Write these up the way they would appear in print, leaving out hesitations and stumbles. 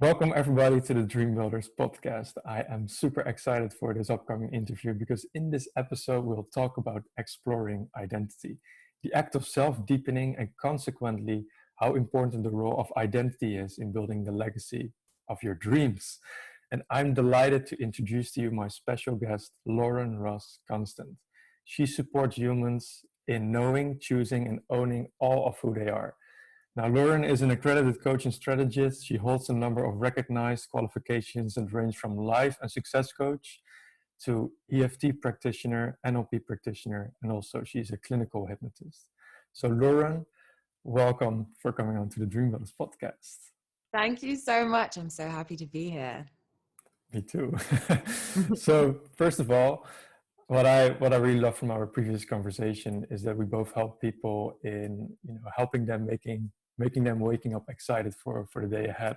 Welcome everybody to the Dreambuildrs podcast. I am super excited for this upcoming interview because in this episode we'll talk about exploring identity, the act of self deepening, and consequently how important the role of identity is in building the legacy of your dreams. And I'm delighted to introduce to you my special guest, Lauren Russ-Constant. She supports humans in knowing, choosing, and owning all of who they are. Now, Lauren is an accredited coach and strategist. She holds a number of recognized qualifications that range from life and success coach to EFT practitioner, NLP practitioner, and also she's a clinical hypnotist. So, Lauren, welcome for coming on to the Dreambuildrs podcast. Thank you so much. I'm so happy to be here. Me too. So, first of all, what I really love from our previous conversation is that we both help people in helping them making them waking up excited for the day ahead.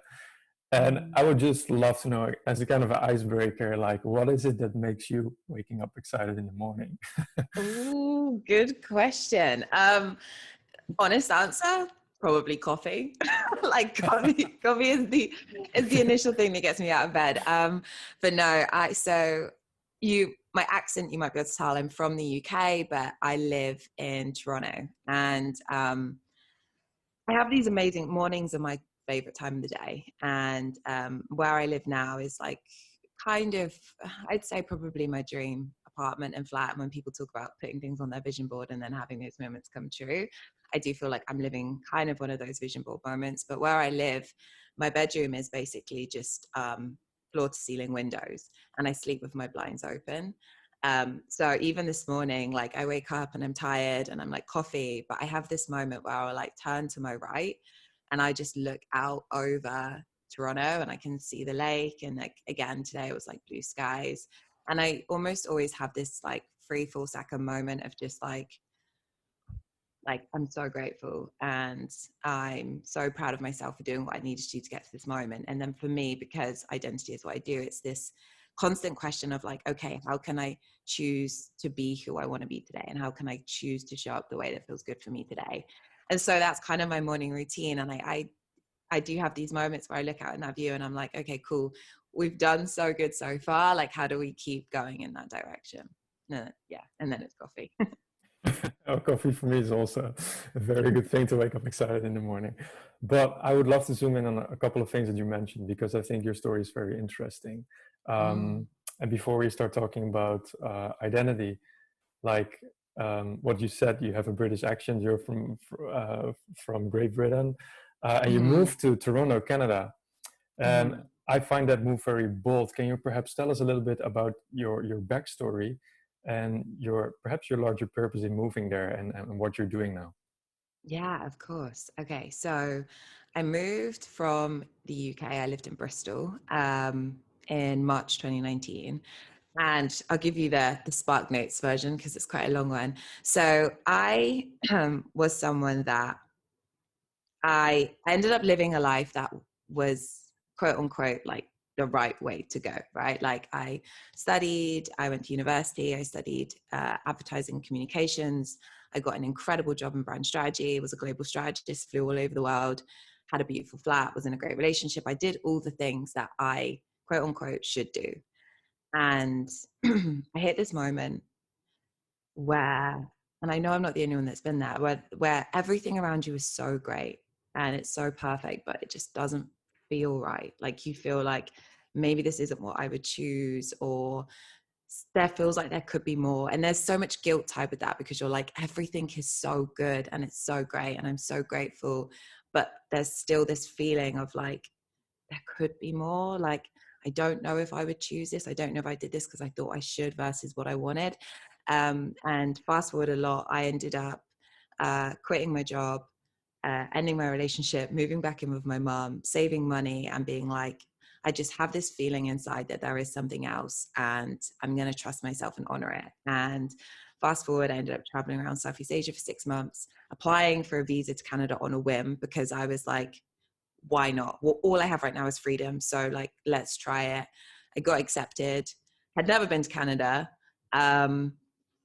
And I would just love to know, as a kind of an icebreaker, like what is it that makes you waking up excited in the morning? Ooh, good question. Honest answer, probably coffee. Like coffee is the initial thing that gets me out of bed. But no, my accent, you might be able to tell I'm from the UK, but I live in Toronto, and I have these amazing mornings are my favorite time of the day. And where I live now is like kind of, I'd say probably my dream apartment and flat. And when people talk about putting things on their vision board and then having those moments come true, I do feel like I'm living kind of one of those vision board moments. But where I live, my bedroom is basically just floor to ceiling windows, and I sleep with my blinds open. So even this morning, like I wake up and I'm tired and I'm like coffee, but I have this moment where I'll like turn to my right and I just look out over Toronto and I can see the lake. And like, again, today it was like blue skies. And I almost always have this like 3-4 second moment of just like, I'm so grateful and I'm so proud of myself for doing what I needed to do to get to this moment. And then for me, because identity is what I do, it's this constant question of like, okay, how can I choose to be who I want to be today? And how can I choose to show up the way that feels good for me today? And so that's kind of my morning routine. And I do have these moments where I look out in that view and I'm like, okay, cool. We've done so good so far. Like, how do we keep going in that direction? Yeah. And then it's coffee. Oh, coffee for me is also a very good thing to wake up excited in the morning. But I would love to zoom in on a couple of things that you mentioned because I think your story is very interesting. And before we start talking about identity, like what you said, you have a British accent. You're from Great Britain, and you moved to Toronto, Canada. And I find that move very bold. Can you perhaps tell us a little bit about your backstory and perhaps your larger purpose in moving there and what you're doing now? Yeah, of course. Okay, so I moved from the UK. I lived in Bristol in March 2019. And I'll give you the Spark Notes version because it's quite a long one. So I was someone that I ended up living a life that was quote unquote like the right way to go, right? Like I went to university, I studied advertising and communications. I got an incredible job in brand strategy, was a global strategist, flew all over the world, had a beautiful flat, was in a great relationship. I did all the things that I quote unquote should do. And I hit this moment where, and I know I'm not the only one that's been there, where everything around you is so great and it's so perfect, but it just doesn't feel right. Like you feel like maybe this isn't what I would choose, or there feels like there could be more. And there's so much guilt tied with that because you're like, everything is so good and it's so great and I'm so grateful. But there's still this feeling of like, there could be more. Like, I don't know if I would choose this. I don't know if I did this because I thought I should versus what I wanted. And fast forward a lot, I ended up quitting my job, ending my relationship, moving back in with my mom, saving money and being like, I just have this feeling inside that there is something else and I'm going to trust myself and honor it. And fast forward, I ended up traveling around Southeast Asia for 6 months, applying for a visa to Canada on a whim because I was like, why not? Well, all I have right now is freedom. So like, let's try it. I got accepted, had never been to Canada, and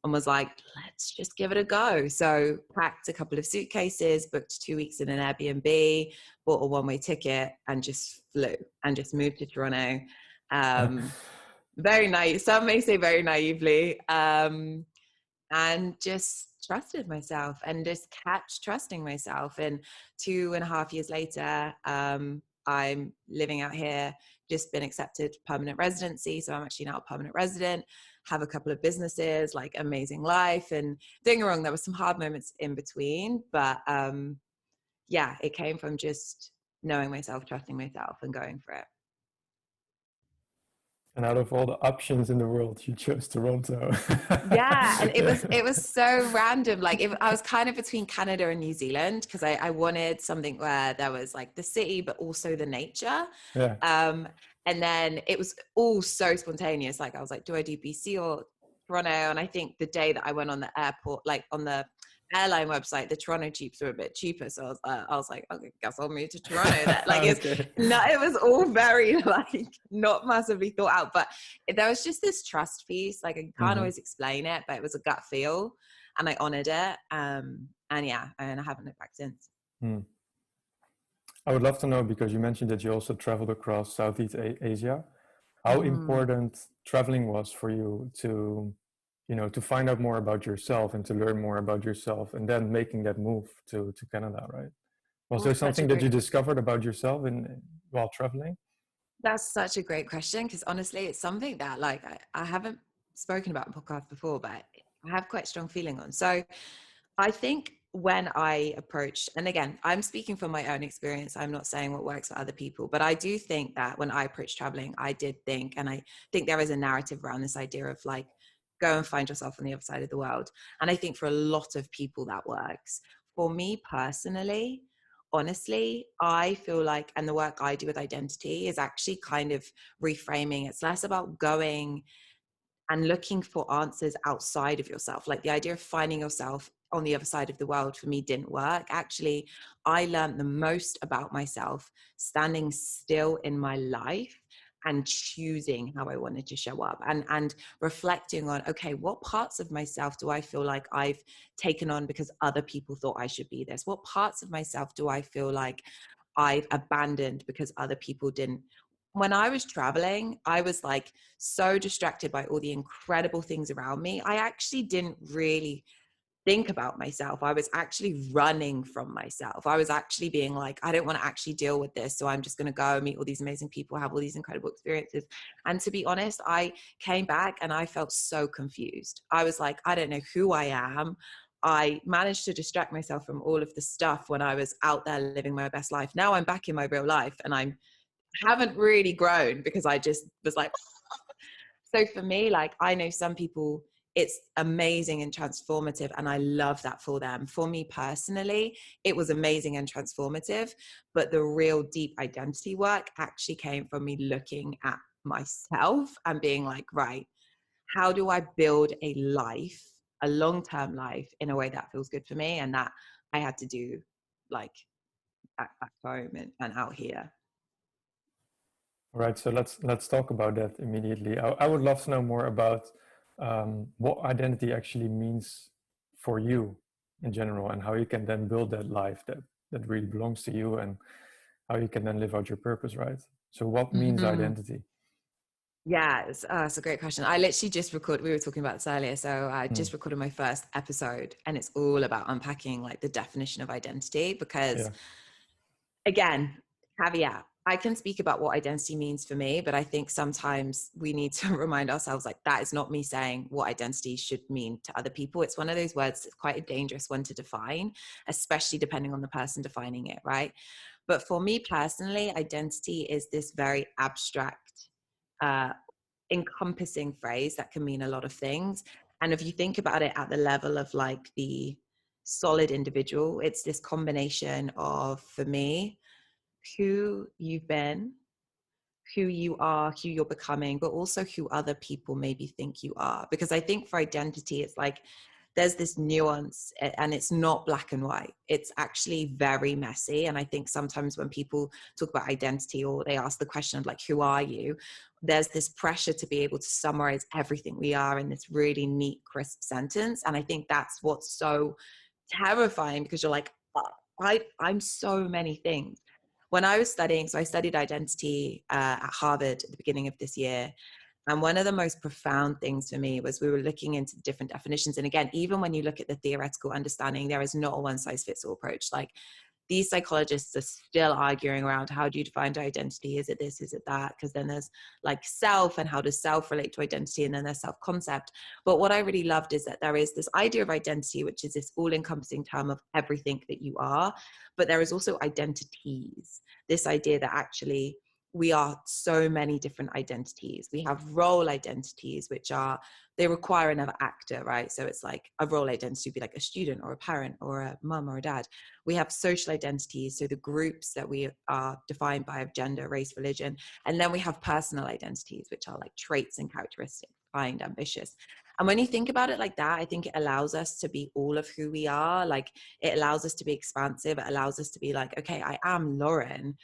was like, let's just give it a go. So packed a couple of suitcases, booked 2 weeks in an Airbnb, bought a one-way ticket and just flew and just moved to Toronto. Very naive. Some may say very naively. And just trusted myself and just kept trusting myself. And 2.5 years later, I'm living out here, just been accepted permanent residency. So I'm actually now a permanent resident, have a couple of businesses, like amazing life. And don't get me wrong, there were some hard moments in between, but yeah, it came from just knowing myself, trusting myself and going for it. And out of all the options in the world, you chose Toronto. Yeah, and it was so random. Like I was kind of between Canada and New Zealand because I wanted something where there was like the city but also the nature. Yeah. And then it was all so spontaneous. Like I was like, do I do BC or Toronto? And I think the day that I went on the airport, like on the airline website, the Toronto cheaps were a bit cheaper, so I was like, okay, guess I'll move to Toronto. That like Okay. it was all very like not massively thought out, but there was just this trust piece. Like I can't always explain it, but it was a gut feel, and I honored it. And yeah, and I haven't looked back since. I would love to know, because you mentioned that you also traveled across Southeast Asia, how important traveling was for you to, you know, to find out more about yourself and to learn more about yourself, and then making that move to Canada, right? Was there something that you discovered about yourself while traveling? That's such a great question, because honestly, it's something that like I haven't spoken about in podcasts before, but I have quite a strong feeling on. So I think when I approached, and again, I'm speaking from my own experience, I'm not saying what works for other people, but I do think that when I approached traveling, I did think, and I think there is a narrative around this idea of like, go and find yourself on the other side of the world. And I think for a lot of people that works. For me personally, honestly, I feel like, and the work I do with identity is actually kind of reframing. It's less about going and looking for answers outside of yourself. Like the idea of finding yourself on the other side of the world for me didn't work. Actually, I learned the most about myself standing still in my life and choosing how I wanted to show up, and reflecting on, okay, what parts of myself do I feel like I've taken on because other people thought I should be this? What parts of myself do I feel like I've abandoned because other people didn't? When I was traveling, I was like so distracted by all the incredible things around me. I actually didn't really think about myself. I was actually running from myself. I was actually being like, I don't want to actually deal with this. So I'm just going to go and meet all these amazing people, have all these incredible experiences. And to be honest, I came back and I felt so confused. I was like, I don't know who I am. I managed to distract myself from all of the stuff when I was out there living my best life. Now I'm back in my real life and I haven't really grown because I just was like, so for me, like I know some people, it's amazing and transformative, and I love that for them. For me personally, it was amazing and transformative, but the real deep identity work actually came from me looking at myself and being like, right, how do I build a life, a long-term life, in a way that feels good for me? And that I had to do like back home and out here. All right, so let's talk about that immediately. I would love to know more about what identity actually means for you in general, and how you can then build that life that really belongs to you, and how you can then live out your purpose, right? So what means identity? Yeah, it's a great question. I literally just recorded, we were talking about this earlier, so I just recorded my first episode, and it's all about unpacking like the definition of identity, because again, caveat, I can speak about what identity means for me, but I think sometimes we need to remind ourselves like that is not me saying what identity should mean to other people. It's one of those words that's quite a dangerous one to define, especially depending on the person defining it, right? But for me personally, identity is this very abstract, encompassing phrase that can mean a lot of things. And if you think about it at the level of like the solid individual, it's this combination of, for me, who you've been, who you are, who you're becoming, but also who other people maybe think you are. Because I think for identity, it's like there's this nuance, and it's not black and white. It's actually very messy. And I think sometimes when people talk about identity, or they ask the question of like, who are you? There's this pressure to be able to summarize everything we are in this really neat, crisp sentence. And I think that's what's so terrifying, because you're like, I'm so many things. when I was studying, so I studied identity at Harvard at the beginning of this year. And one of the most profound things for me was we were looking into different definitions. And again, even when you look at the theoretical understanding, there is not a one size fits all approach. Like, these psychologists are still arguing around, how do you define identity? Is it this? Is it that? Because then there's like self, and how does self relate to identity? And then there's self concept. But what I really loved is that there is this idea of identity, which is this all encompassing term of everything that you are. But there is also identities, this idea that actually we are so many different identities. We have role identities, which are, they require another actor, right? So it's like a role identity would be like a student or a parent or a mum or a dad. We have social identities, so the groups that we are defined by of gender, race, religion. And then we have personal identities, which are like traits and characteristics, kind, ambitious. And when you think about it like that, I think it allows us to be all of who we are. Like, it allows us to be expansive. It allows us to be like, okay, I am Lauren,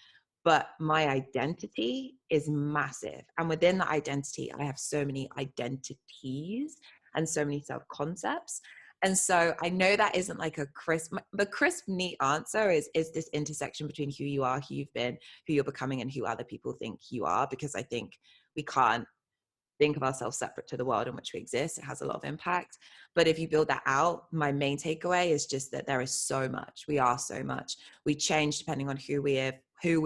but my identity is massive. And within the identity, I have so many identities and so many self-concepts. And so I know that isn't like the crisp, neat answer is this intersection between who you are, who you've been, who you're becoming, and who other people think you are. Because I think we can't think of ourselves separate to the world in which we exist. It has a lot of impact. But if you build that out, my main takeaway is just that there is so much. We are so much. We change depending on who we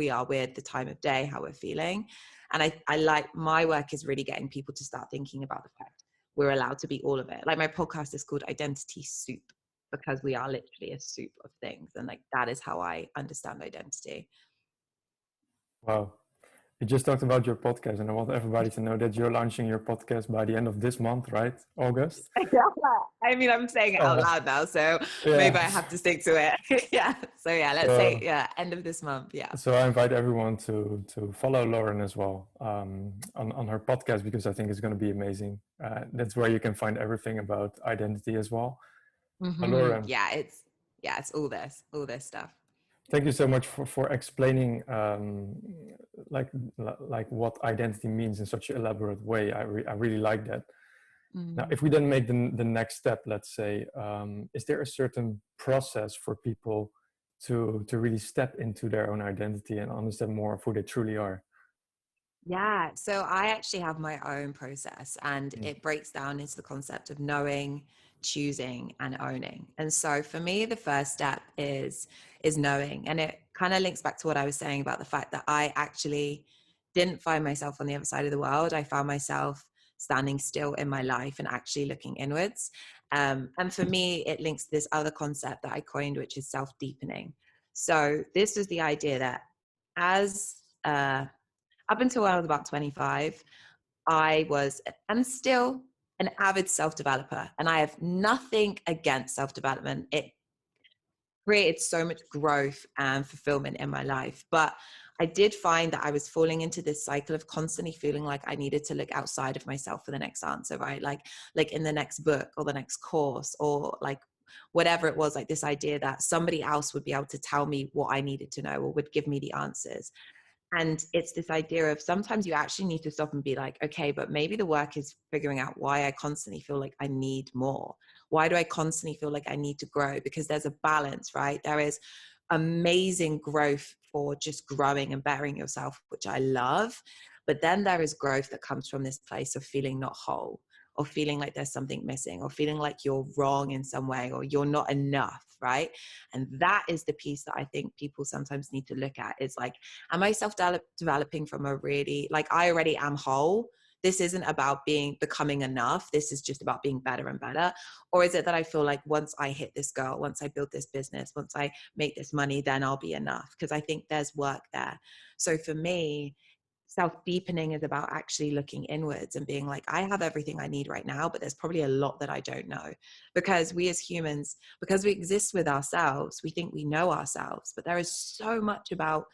are with, the time of day, how we're feeling. And I like, my work is really getting people to start thinking about the fact we're allowed to be all of it. Like, my podcast is called Identity Soup, because we are literally a soup of things. And like, that is how I understand identity. Wow. You just talked about your podcast, and I want everybody to know that you're launching your podcast by the end of this month, right? August? Yeah. I mean, I'm saying it out loud now, so maybe I have to stick to it. Yeah. So yeah, let's say end of this month. Yeah. So I invite everyone to follow Lauren as well on her podcast, because I think it's going to be amazing. That's where you can find everything about identity as well. Mm-hmm. Lauren, it's all this stuff. thank you so much for explaining like what identity means in such an elaborate way. I really like that. Now, if we then make the next step, let's say, is there a certain process for people to really step into their own identity and understand more of who they truly are? Yeah, so I actually have my own process, and it breaks down into the concept of knowing, choosing, and owning. And so for me, the first step is knowing. And it kind of links back to what I was saying about the fact that I actually didn't find myself on the other side of the world. I found myself standing still in my life and actually looking inwards. And for me, it links to this other concept that I coined, which is self deepening. So this was the idea that as up until I was about 25, I was, and still, an avid self-developer. And I have nothing against self-development. It created so much growth and fulfillment in my life. But I did find that I was falling into this cycle of constantly feeling like I needed to look outside of myself for the next answer, right? Like in the next book or the next course, or like whatever it was, like this idea that somebody else would be able to tell me what I needed to know or would give me the answers. And it's this idea of sometimes you actually need to stop and be like, okay, but maybe the work is figuring out why I constantly feel like I need more. Why do I constantly feel like I need to grow? Because there's a balance, right? There is amazing growth for just growing and bettering yourself, which I love. But then there is growth that comes from this place of feeling not whole, or feeling like there's something missing, or feeling like you're wrong in some way, or you're not enough, right? And that is the piece that I think people sometimes need to look at, is like, am I self-developing from a really, like, I already am whole. This isn't about becoming enough. This is just about being better and better. Or is it that I feel like once I hit this goal, once I build this business, once I make this money, then I'll be enough? Because I think there's work there. So for me, self-deepening is about actually looking inwards and being like, I have everything I need right now, but there's probably a lot that I don't know. Because we as humans, because we exist with ourselves, we think we know ourselves, but there is so much about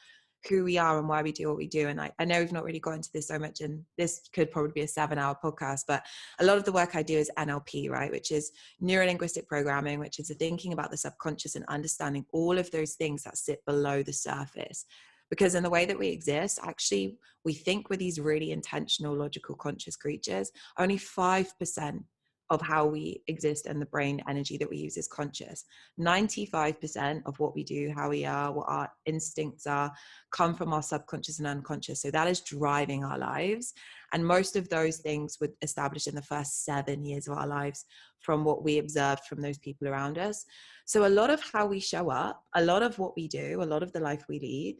who we are and why we do what we do. And I know we've not really got into this so much, and this could probably be a 7-hour podcast, but a lot of the work I do is NLP, right? Which is Neuro-Linguistic Programming, which is the thinking about the subconscious and understanding all of those things that sit below the surface. Because in the way that we exist, actually, we think we're these really intentional, logical, conscious creatures. Only 5% of how we exist and the brain energy that we use is conscious. 95% of what we do, how we are, what our instincts are, come from our subconscious and unconscious. So that is driving our lives. And most of those things were established in the first 7 years of our lives from what we observed from those people around us. So a lot of how we show up, a lot of what we do, a lot of the life we lead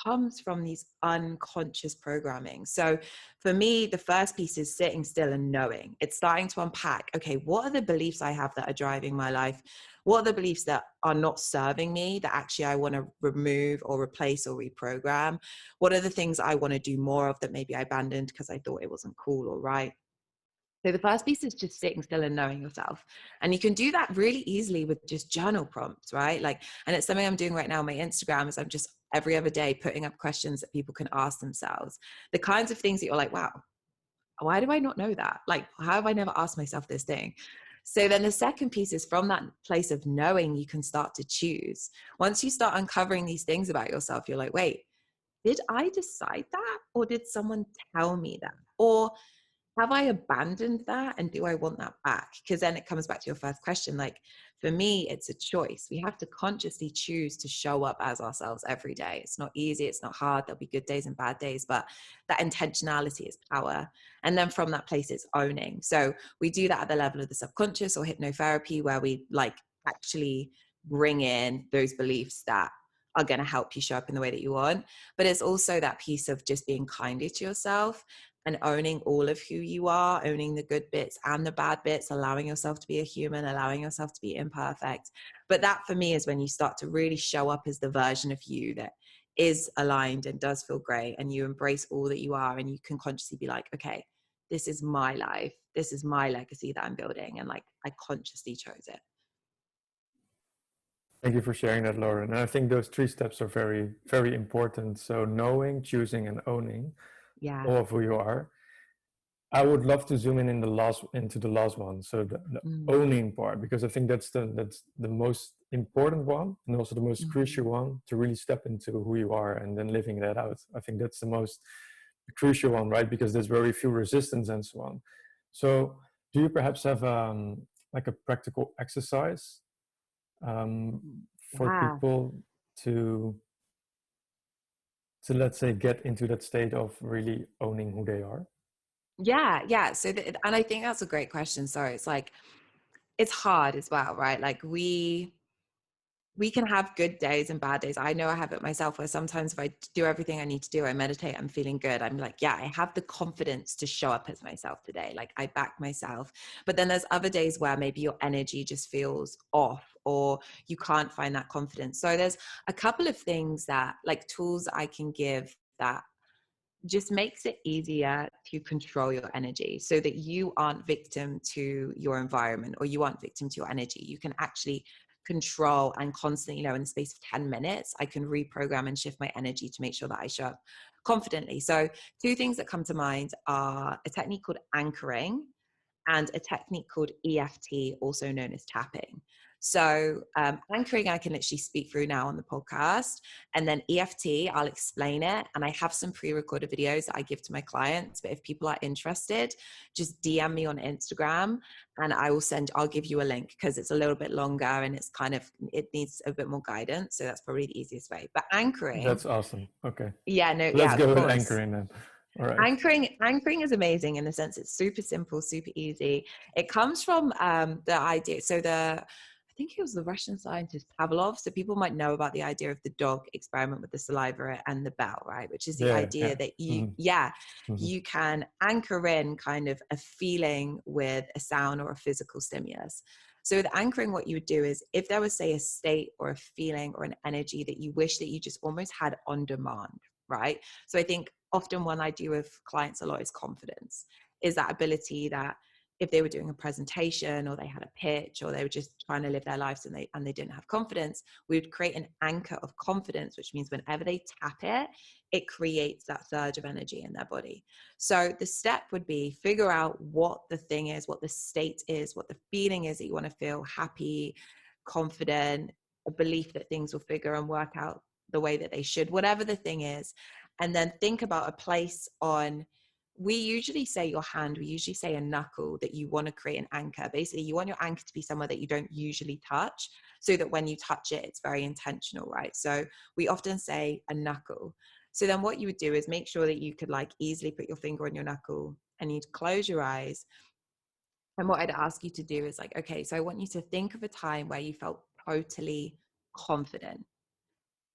comes from these unconscious programming. So for me, the first piece is sitting still and knowing. It's starting to unpack, okay, what are the beliefs I have that are driving my life? What are the beliefs that are not serving me that actually I want to remove or replace or reprogram? What are the things I want to do more of that maybe I abandoned because I thought it wasn't cool or right? So the first piece is just sitting still and knowing yourself. And you can do that really easily with just journal prompts, right? Like, and it's something I'm doing right now on my Instagram is I'm just every other day putting up questions that people can ask themselves. The kinds of things that you're like, wow, why do I not know that? Like, how have I never asked myself this thing? So then the second piece is from that place of knowing, you can start to choose. Once you start uncovering these things about yourself, you're like, wait, did I decide that? Or did someone tell me that? Or have I abandoned that and do I want that back? Because then it comes back to your first question. Like for me, it's a choice. We have to consciously choose to show up as ourselves every day. It's not easy. It's not hard. There'll be good days and bad days, but that intentionality is power. And then from that place, it's owning. So we do that at the level of the subconscious or hypnotherapy, where we like actually bring in those beliefs that are going to help you show up in the way that you want. But it's also that piece of just being kinder to yourself and owning all of who you are, owning the good bits and the bad bits, allowing yourself to be a human, allowing yourself to be imperfect. But that for me is when you start to really show up as the version of you that is aligned and does feel great, and you embrace all that you are, and you can consciously be like, okay, this is my life. This is my legacy that I'm building. And like, I consciously chose it. Thank you for sharing that, Lauren. And I think those 3 steps are very, very important. So knowing, choosing, and owning Yeah. all of who you are. I would love to zoom into the last one. So the owning part, because I think that's the most important one, and also the most crucial one to really step into who you are and then living that out. I think that's the most crucial one, right? Because there's very few resistance and so on. So do you perhaps have like a practical exercise for people to let's say get into that state of really owning who they are? Yeah. So, and I think that's a great question. Sorry, it's like, it's hard as well, right? Like we can have good days and bad days. I know I have it myself, where sometimes if I do everything I need to do, I meditate, I'm feeling good. I'm like, yeah, I have the confidence to show up as myself today. Like I back myself. But then there's other days where maybe your energy just feels off, or you can't find that confidence. So there's a couple of things that, like, tools I can give that just makes it easier to control your energy, so that you aren't victim to your environment, or you aren't victim to your energy. You can actually control and constantly, in the space of 10 minutes, I can reprogram and shift my energy to make sure that I show up confidently. So 2 things that come to mind are a technique called anchoring and a technique called EFT, also known as tapping. So anchoring, I can literally speak through now on the podcast. And then EFT, I'll explain it. And I have some pre-recorded videos that I give to my clients. But if people are interested, just DM me on Instagram and I'll give you a link, because it's a little bit longer and it needs a bit more guidance. So that's probably the easiest way. But anchoring. That's awesome. Okay. Yeah, no, Let's yeah, go of with course. anchoring then. All right. Anchoring is amazing in the sense it's super simple, super easy. It comes from the idea. So I think it was the Russian scientist Pavlov. So people might know about the idea of the dog experiment with the saliva and the bell, right? Which is the idea that you can anchor in kind of a feeling with a sound or a physical stimulus. So with anchoring, what you would do is, if there was, say, a state or a feeling or an energy that you wish that you just almost had on demand, right? So I think often one I do with clients a lot is confidence, is that ability that if they were doing a presentation or they had a pitch or they were just trying to live their lives and they didn't have confidence, we would create an anchor of confidence, which means whenever they tap it, it creates that surge of energy in their body. So the step would be figure out what the thing is, what the state is, what the feeling is that you want to feel happy, confident, a belief that things will figure and work out the way that they should, whatever the thing is. And then think about a place on we usually say your hand, we usually say a knuckle, that you want to create an anchor. Basically, you want your anchor to be somewhere that you don't usually touch, so that when you touch it, it's very intentional, right? So we often say a knuckle. So then what you would do is make sure that you could like easily put your finger on your knuckle, and you'd close your eyes. And what I'd ask you to do is like, okay, so I want you to think of a time where you felt totally confident.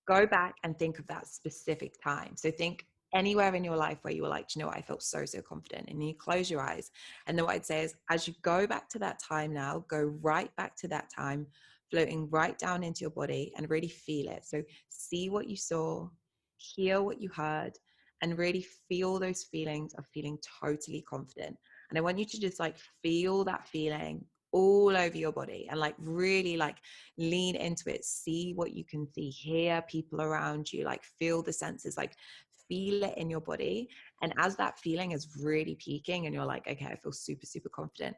Go back and think of that specific time. So think anywhere in your life where you were like, you know what, I felt so, so confident. And you close your eyes. And then what I'd say is, as you go back to that time now, go right back to that time, floating right down into your body, and really feel it. So see what you saw, hear what you heard, and really feel those feelings of feeling totally confident. And I want you to just like feel that feeling all over your body, and like really like lean into it. See what you can see, hear people around you, like feel the senses, like feel it in your body. And as that feeling is really peaking and you're like, okay, I feel super, super confident,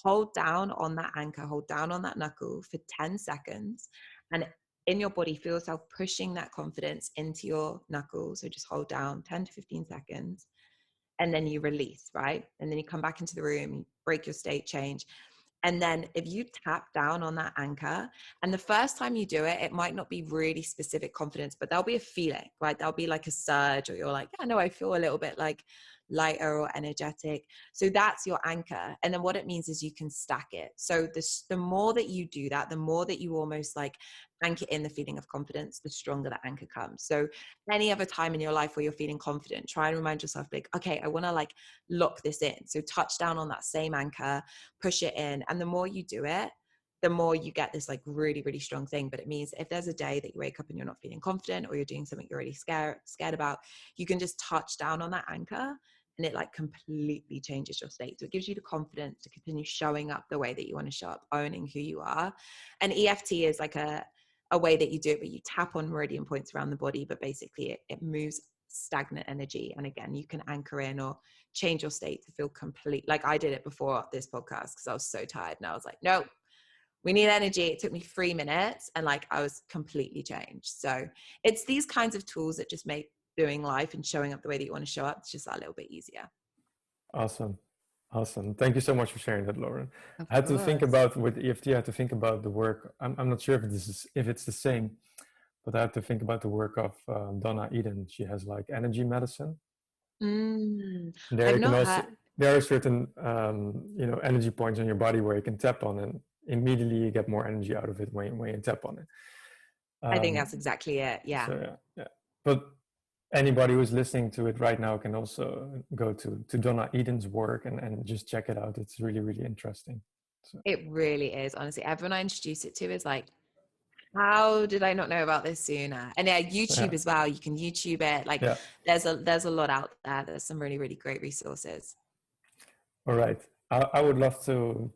hold down on that anchor, hold down on that knuckle for 10 seconds. And in your body, feel yourself pushing that confidence into your knuckles. So just hold down 10 to 15 seconds. And then you release, right? And then you come back into the room, you break your state change. And then if you tap down on that anchor, and the first time you do it, it might not be really specific confidence, but there'll be a feeling, right? There'll be like a surge, or you're like, yeah, no, I feel a little bit like lighter or energetic. So that's your anchor. And then what it means is you can stack it. So the more that you do that, the more that you almost like anchor in the feeling of confidence, the stronger that anchor comes. So any other time in your life where you're feeling confident, try and remind yourself like, okay, I want to like lock this in. So touch down on that same anchor, push it in. And the more you do it, the more you get this like really, really strong thing. But it means if there's a day that you wake up and you're not feeling confident, or you're doing something you're really scared about, you can just touch down on that anchor, and it like completely changes your state. So it gives you the confidence to continue showing up the way that you want to show up, owning who you are. And EFT is like a way that you do it, but you tap on meridian points around the body, but basically it moves stagnant energy. And again, you can anchor in or change your state to feel complete. Like I did it before this podcast because I was so tired, and I was like, no, we need energy. It took me 3 minutes, and like I was completely changed. So it's these kinds of tools that just make doing life and showing up the way that you want to show up, it's just a little bit easier. Awesome. Awesome. Thank you so much for sharing that, Lauren. Of I had to think course. about with EFT, I had to think about the work. I'm not sure if it's the same, but I had to think about the work of Donna Eden. She has like energy medicine. There I've you can not also, heard. there are certain energy points on your body where you can tap on, and immediately you get more energy out of it when you tap on it. I think that's exactly it. Yeah. So yeah. But anybody who's listening to it right now can also go to Donna Eden's work and just check it out. It's really, really interesting. So. It really is. Honestly, everyone I introduce it to is like, how did I not know about this sooner? And yeah, YouTube as well. You can YouTube it. Like there's a lot out there. There's some really, really great resources. All right. I would love to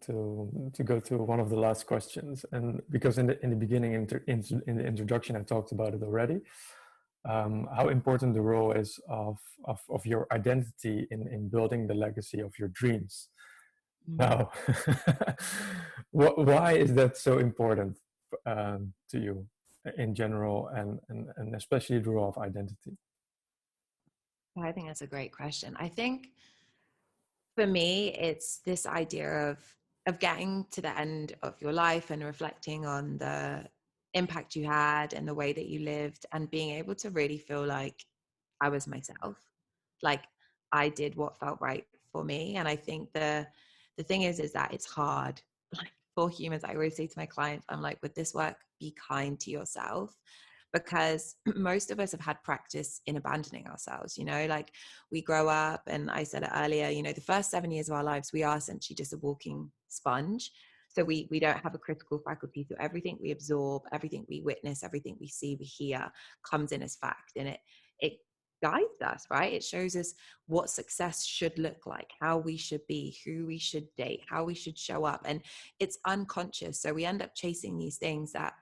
go to one of the last questions, and because in the beginning in the introduction I talked about it already, how important the role is of your identity in building the legacy of your dreams. Now, why is that so important to you in general, and especially the role of identity? I think that's a great question. I think for me, it's this idea of getting to the end of your life and reflecting on the impact you had and the way that you lived, and being able to really feel like I was myself, like I did what felt right for me. And I think the thing is that it's hard. Like for humans, I always say to my clients, I'm like, with this work, be kind to yourself, because most of us have had practice in abandoning ourselves. Like we grow up, and I said it earlier, the first 7 years of our lives, we are essentially just a walking sponge. So we don't have a critical faculty. So everything we absorb, everything we witness, everything we see, we hear comes in as fact. And it guides us, right? It shows us what success should look like, how we should be, who we should date, how we should show up. And it's unconscious. So we end up chasing these things that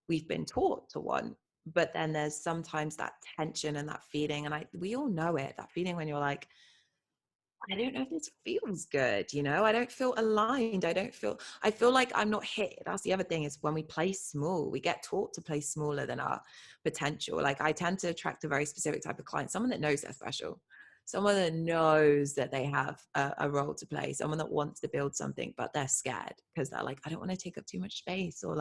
we've been taught to want. But then there's sometimes that tension and that feeling. And we all know it, that feeling when you're like, I don't know if this feels good. I don't feel aligned. I feel like I'm not hit. That's the other thing, is when we play small, we get taught to play smaller than our potential. Like I tend to attract a very specific type of client, someone that knows they're special, someone that knows that they have a role to play, someone that wants to build something, but they're scared because they're like, I don't want to take up too much space, or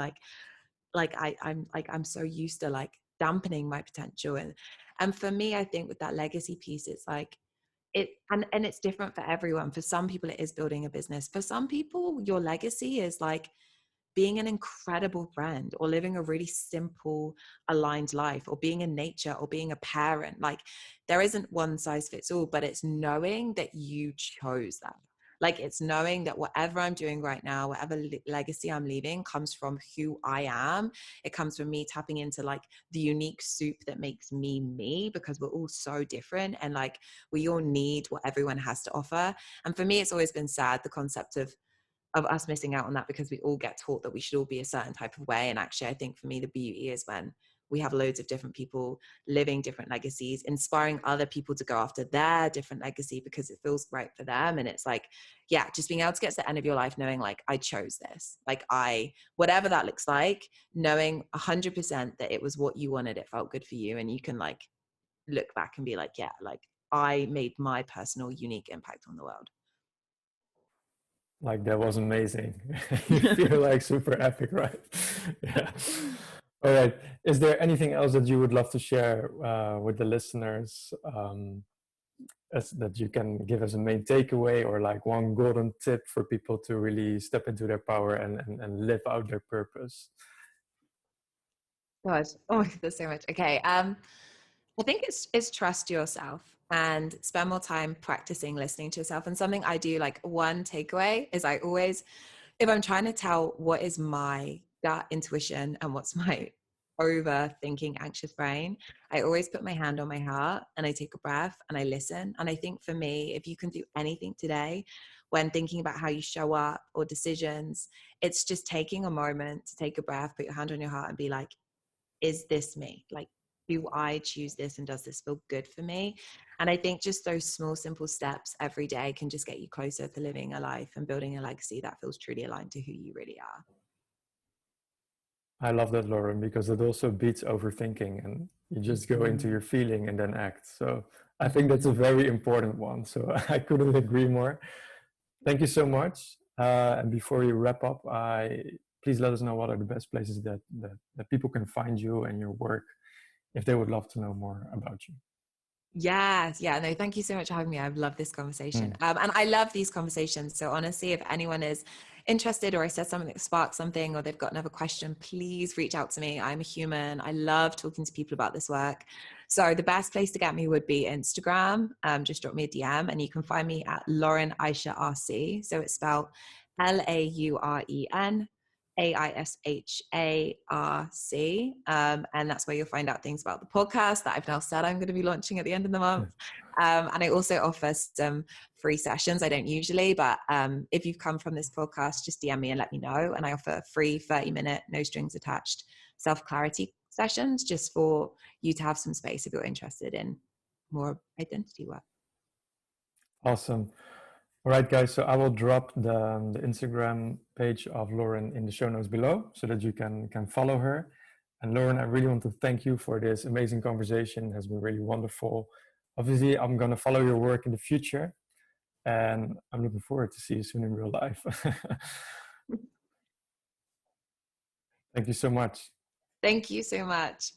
I'm so used to like dampening my potential. And for me, I think with that legacy piece, it's like and it's different for everyone. For some people it is building a business. For some people your legacy is like being an incredible friend, or living a really simple, aligned life, or being in nature, or being a parent. Like there isn't one size fits all, but it's knowing that you chose that. Like it's knowing that whatever I'm doing right now, whatever legacy I'm leaving, comes from who I am. It comes from me tapping into like the unique soup that makes me me, because we're all so different, and like we all need what everyone has to offer. And for me, it's always been sad, the concept of us missing out on that, because we all get taught that we should all be a certain type of way. And actually, I think for me, the beauty is when we have loads of different people living different legacies, inspiring other people to go after their different legacy because it feels right for them. And it's like, yeah, just being able to get to the end of your life knowing like, I chose this, like whatever that looks like, knowing 100% that it was what you wanted, it felt good for you. And you can like look back and be like, yeah, like I made my personal unique impact on the world. Like that was amazing. You feel like super epic, right? Yeah. All right. Is there anything else that you would love to share with the listeners, that you can give as a main takeaway, or like one golden tip for people to really step into their power and live out their purpose? God, oh, there's so much. Okay. I think it's trust yourself and spend more time practicing listening to yourself. And something I do, like one takeaway is I always, if I'm trying to tell what is my gut intuition and what's my overthinking anxious brain, I always put my hand on my heart and I take a breath and I listen. And I think for me, if you can do anything today when thinking about how you show up or decisions, it's just taking a moment to take a breath, put your hand on your heart and be like, is this me? Like, do I choose this, and does this feel good for me? And I think just those small, simple steps every day can just get you closer to living a life and building a legacy that feels truly aligned to who you really are. I love that, Lauren, because it also beats overthinking, and you just go into your feeling and then act. So I think that's a very important one. So I couldn't agree more. Thank you so much. And before you wrap up, please let us know what are the best places that people can find you and your work if they would love to know more about you. Yes. Yeah. No, thank you so much for having me. I've loved this conversation. And I love these conversations. So honestly, if anyone is interested, or I said something that sparked something, or they've got another question, please reach out to me. I'm a human. I love talking to people about this work. So the best place to get me would be Instagram. Just drop me a DM and you can find me at Lauren Aisha RC. So it's spelled LAUREN AISHARC. And that's where you'll find out things about the podcast that I've now said I'm going to be launching at the end of the month. And I also offer some free sessions. I don't usually, but if you've come from this podcast, just DM me and let me know. And I offer free 30-minute, no strings attached self-clarity sessions just for you to have some space if you're interested in more identity work. Awesome. All right, guys, so I will drop the Instagram page of Lauren in the show notes below so that you can follow her. And Lauren, I really want to thank you for this amazing conversation. It has been really wonderful. Obviously, I'm going to follow your work in the future, and I'm looking forward to see you soon in real life. Thank you so much. Thank you so much.